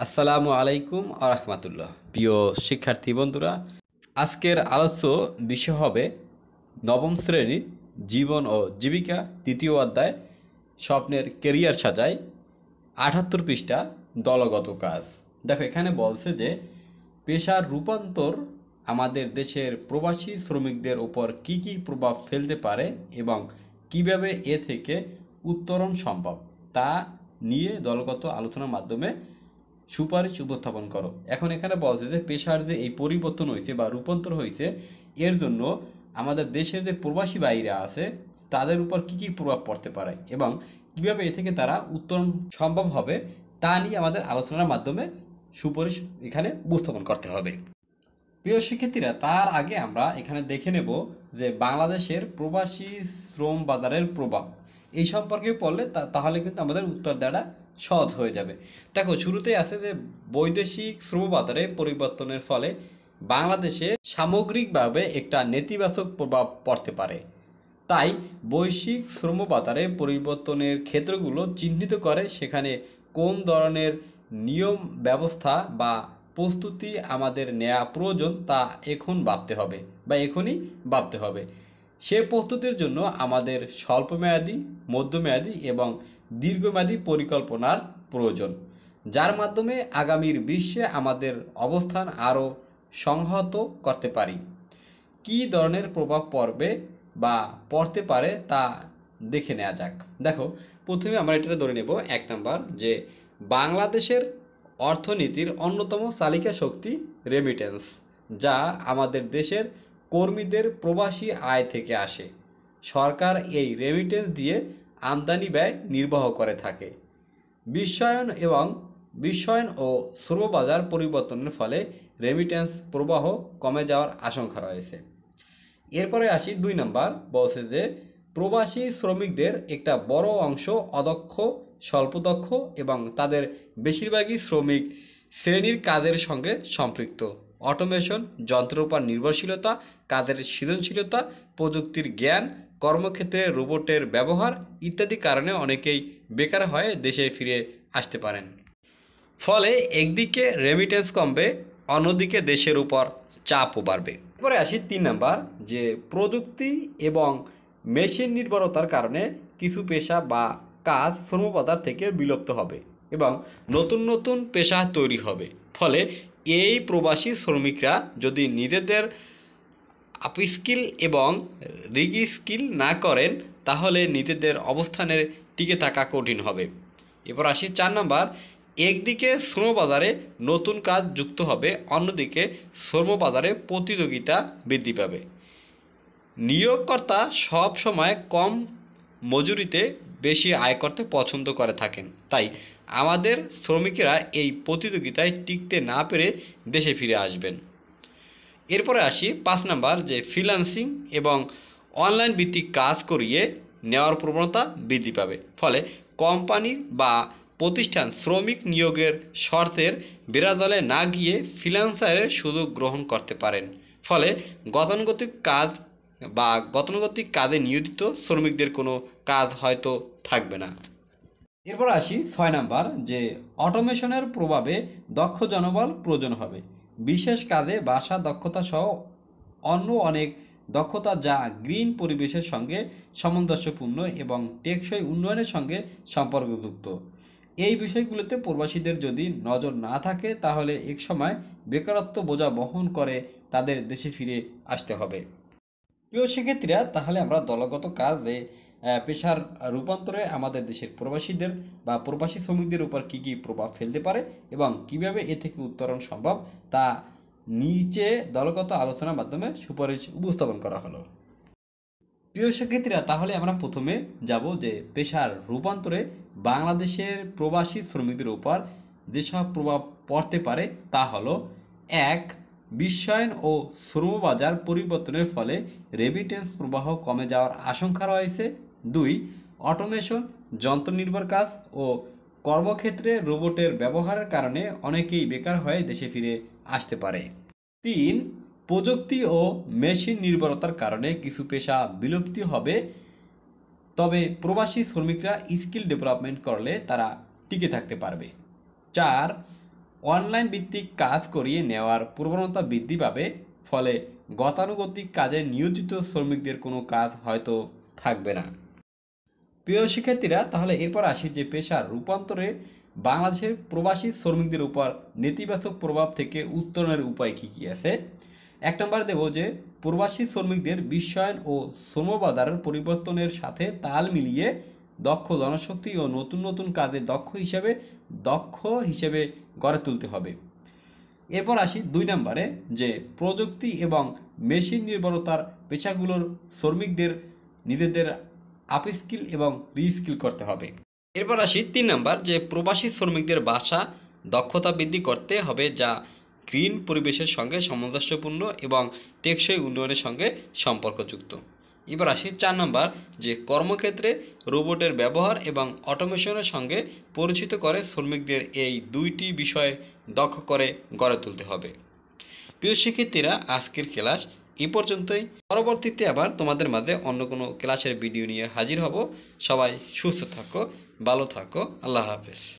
আসসালামু আলাইকুম আরহামাতুল্লাহ। প্রিয় শিক্ষার্থী বন্ধুরা, আজকের আলোচ্য বিষয় হবে নবম শ্রেণী জীবন ও জীবিকা তৃতীয় অধ্যায় স্বপ্নের কেরিয়ার সাজাই ৭৮ পৃষ্ঠা দলগত কাজ। দেখো, এখানে বলছে যে পেশার রূপান্তর আমাদের দেশের প্রবাসী শ্রমিকদের উপর কি কি প্রভাব ফেলতে পারে এবং কিভাবে এ থেকে উত্তরণ সম্ভব তা নিয়ে দলগত আলোচনার মাধ্যমে সুপারিশ উপস্থাপন করো। এখন এখানে বলছে যে পেশার যে এই পরিবর্তন হয়েছে বা রূপান্তর হয়েছে, এর জন্য আমাদের দেশের যে প্রবাসী ভাইরা আছে তাদের উপর কি কি প্রভাব পড়তে পারে এবং কিভাবে এ থেকে তারা উত্তরণ সম্ভব হবে তা নিয়ে আমাদের আলোচনার মাধ্যমে সুপারিশ এখানে উপস্থাপন করতে হবে। প্রিয় শিক্ষার্থীরা, তার আগে আমরা এখানে দেখে নেব যে বাংলাদেশের প্রবাসী শ্রম বাজারের প্রভাব এই সম্পর্কে পড়লে তাহলে কিন্তু আমাদের উত্তর দেওয়াটা সহজ হয়ে যাবে। দেখো, শুরুতেই আছে যে বৈদেশিক শ্রম বাজারে পরিবর্তনের ফলে বাংলাদেশে সামগ্রিকভাবে একটা নেতিবাচক প্রভাব পড়তে পারে। তাই বৈশ্বিক শ্রম বাজারে পরিবর্তনের ক্ষেত্রগুলো চিহ্নিত করে সেখানে কোন ধরনের নিয়ম ব্যবস্থা বা প্রস্তুতি আমাদের নেওয়া প্রয়োজন তা এখনই ভাবতে হবে। সে প্রস্তুতির জন্য আমাদের স্বল্পমেয়াদী, মধ্যমেয়াদী এবং দীর্ঘমেয়াদী পরিকল্পনার প্রয়োজন, যার মাধ্যমে আগামীর বিশ্বে আমাদের অবস্থান আরও সংহত করতে পারি। কী ধরনের প্রভাব পড়বে বা পড়তে পারে তা দেখে নেওয়া যাক। দেখো, প্রথমে আমরা এটা ধরে নেব ১ নাম্বার যে বাংলাদেশের অর্থনীতির অন্যতম চালিকা শক্তি রেমিটেন্স, যা আমাদের দেশের কর্মীদের প্রবাসী আয় থেকে আসে। সরকার এই রেমিটেন্স দিয়ে আমদানি ব্যয় নির্বাহ করে থাকে। বিশ্বায়ন ও শ্রমবাজার পরিবর্তনের ফলে রেমিটেন্স প্রবাহ কমে যাওয়ার আশঙ্কা রয়েছে। এরপরে আসি ২ নাম্বার, বলছে যে প্রবাসী শ্রমিকদের একটা বড় অংশ অদক্ষ, স্বল্পদক্ষ এবং তাদের বেশিরভাগই শ্রমিক শ্রেণীর কাজের সঙ্গে সম্পৃক্ত। অটোমেশন, যন্ত্রের উপর নির্ভরশীলতা, কাজের সৃজনশীলতা, প্রযুক্তির জ্ঞান, কর্মক্ষেত্রে রোবটের ব্যবহার ইত্যাদি কারণে অনেকেই বেকার হয়ে দেশে ফিরে আসতে পারেন। ফলে একদিকে রেমিটেন্স কমবে, অন্যদিকে দেশের উপর চাপও বাড়বে। এরপরে আসি ৩ নাম্বার যে প্রযুক্তি এবং মেশিন নির্ভরতার কারণে কিছু পেশা বা কাজ শ্রমবাজার থেকে বিলুপ্ত হবে এবং নতুন নতুন পেশা তৈরি হবে। ফলে এই প্রবাসী শ্রমিকরা যদি নিজেদের আপস্কিল এবং রিস্কিল না করেন তাহলে নিজেদের অবস্থানের টিকে থাকা কঠিন হবে। এরপর আসি ৪ নাম্বার, একদিকে শ্রমবাজারে নতুন কাজ যুক্ত হবে, অন্যদিকে শ্রমবাজারে প্রতিযোগিতা বৃদ্ধি পাবে। নিয়োগকর্তা সব সময় কম মজুরিতে বেশি আয় করতে পছন্দ করে থাকেন, তাই আমাদের শ্রমিকেরা এই প্রতিযোগিতায় টিকতে না পেরে দেশে ফিরে আসবেন। এরপরে আসি ৫ নাম্বার যে ফ্রিল্যান্সিং এবং অনলাইন ভিত্তিক কাজ করিয়ে নেওয়ার প্রবণতা বৃদ্ধি পাবে। ফলে কোম্পানি বা প্রতিষ্ঠান শ্রমিক নিয়োগের শর্তের বিরাদলে না গিয়ে ফ্রিল্যান্সারের সুযোগ গ্রহণ করতে পারেন। ফলে গতানুগতিক কাজে নিয়োজিত শ্রমিকদের কোনো কাজ হয়তো থাকবে না। এরপর আসি ৬ নাম্বার যে অটোমেশনের প্রভাবে দক্ষ জনবল প্রয়োজন হবে। বিশেষ কাজে ভাষা দক্ষতা সহ অন্য অনেক দক্ষতা যা গ্রিন পরিবেশের সঙ্গে সামঞ্জস্যপূর্ণ এবং টেকসই উন্নয়নের সঙ্গে সম্পর্কযুক্ত। এই বিষয়গুলোতে প্রবাসীদের যদি নজর না থাকে তাহলে একসময় বেকারত্ব বোঝা বহন করে তাদের দেশে ফিরে আসতে হবে। প্রিয় শিক্ষার্থীরা, তাহলে আমরা দলগত কাজে পেশার রূপান্তরে আমাদের দেশের প্রবাসীদের বা প্রবাসী শ্রমিকদের উপর কী কী প্রভাব ফেলতে পারে এবং কিভাবে এ থেকে উত্তরণ সম্ভব তা নিচে দলগত আলোচনার মাধ্যমে সুপারিশ উপস্থাপন করা হলো। প্রিয় শিক্ষার্থীরা, তাহলে আমরা প্রথমে যাব যে পেশার রূপান্তরে বাংলাদেশের প্রবাসী শ্রমিকদের উপর যেসব প্রভাব পড়তে পারে তা হলো: ১. বিশ্বায়ন ও শ্রমবাজার পরিবর্তনের ফলে রেমিটেন্স প্রবাহ কমে যাওয়ার আশঙ্কা রয়েছে। ২. অটোমেশন, যন্ত্রনির্ভর কাজ ও কর্মক্ষেত্রে রোবটের ব্যবহারের কারণে অনেকেই বেকার হয়ে দেশে ফিরে আসতে পারে। ৩. প্রযুক্তি ও মেশিন নির্ভরতার কারণে কিছু পেশা বিলুপ্তি হবে, তবে প্রবাসী শ্রমিকরা স্কিল ডেভেলপমেন্ট করলে তারা টিকে থাকতে পারবে। ৪. অনলাইন ভিত্তিক কাজ করিয়ে নেওয়ার প্রবণতা বৃদ্ধি পাবে, ফলে গতানুগতিক কাজে নিয়োজিত শ্রমিকদের কোনো কাজ হয়তো থাকবে না। প্রিয় শিক্ষার্থীরা, তাহলে এরপর আসি যে পেশার রূপান্তরে বাংলাদেশের প্রবাসী শ্রমিকদের উপর নেতিবাচক প্রভাব থেকে উত্তরণের উপায় কী কী আছে। 1 নম্বর দেব যে প্রবাসী শ্রমিকদের বিশ্বায়ন ও শ্রমবাজারের পরিবর্তনের সাথে তাল মিলিয়ে দক্ষ জনশক্তি ও নতুন নতুন কাজে দক্ষ হিসেবে গড়ে তুলতে হবে। এরপর আসি 2 নম্বরে যে প্রযুক্তি এবং মেশিন নির্ভরতার পেশাগুলোর শ্রমিকদের নিজেদের আপস্কিল এবং রিস্কিল করতে হবে। এরপর আসি 3 নম্বর যে প্রবাসী শ্রমিকদের ভাষা দক্ষতা বৃদ্ধি করতে হবে, যা গ্রিন পরিবেশের সঙ্গে সামঞ্জস্যপূর্ণ এবং টেকসই উন্নয়নের সঙ্গে সম্পর্কযুক্ত। এবার আসি 4 নম্বর যে কর্মক্ষেত্রে রোবটের ব্যবহার এবং অটোমেশনের সঙ্গে পরিচিত করে শ্রমিকদের এই 2টি বিষয়ে দক্ষ করে গড়ে তুলতে হবে। প্রিয় শিক্ষার্থীরা, আজকের ক্লাস এই পর্যন্তই। পরবর্তীতে আবার তোমাদের মাঝে অন্য কোনো ক্লাসের ভিডিও নিয়ে হাজির হব। সবাই সুস্থ থাকো, ভালো থাকো, আল্লাহ হাফেজ।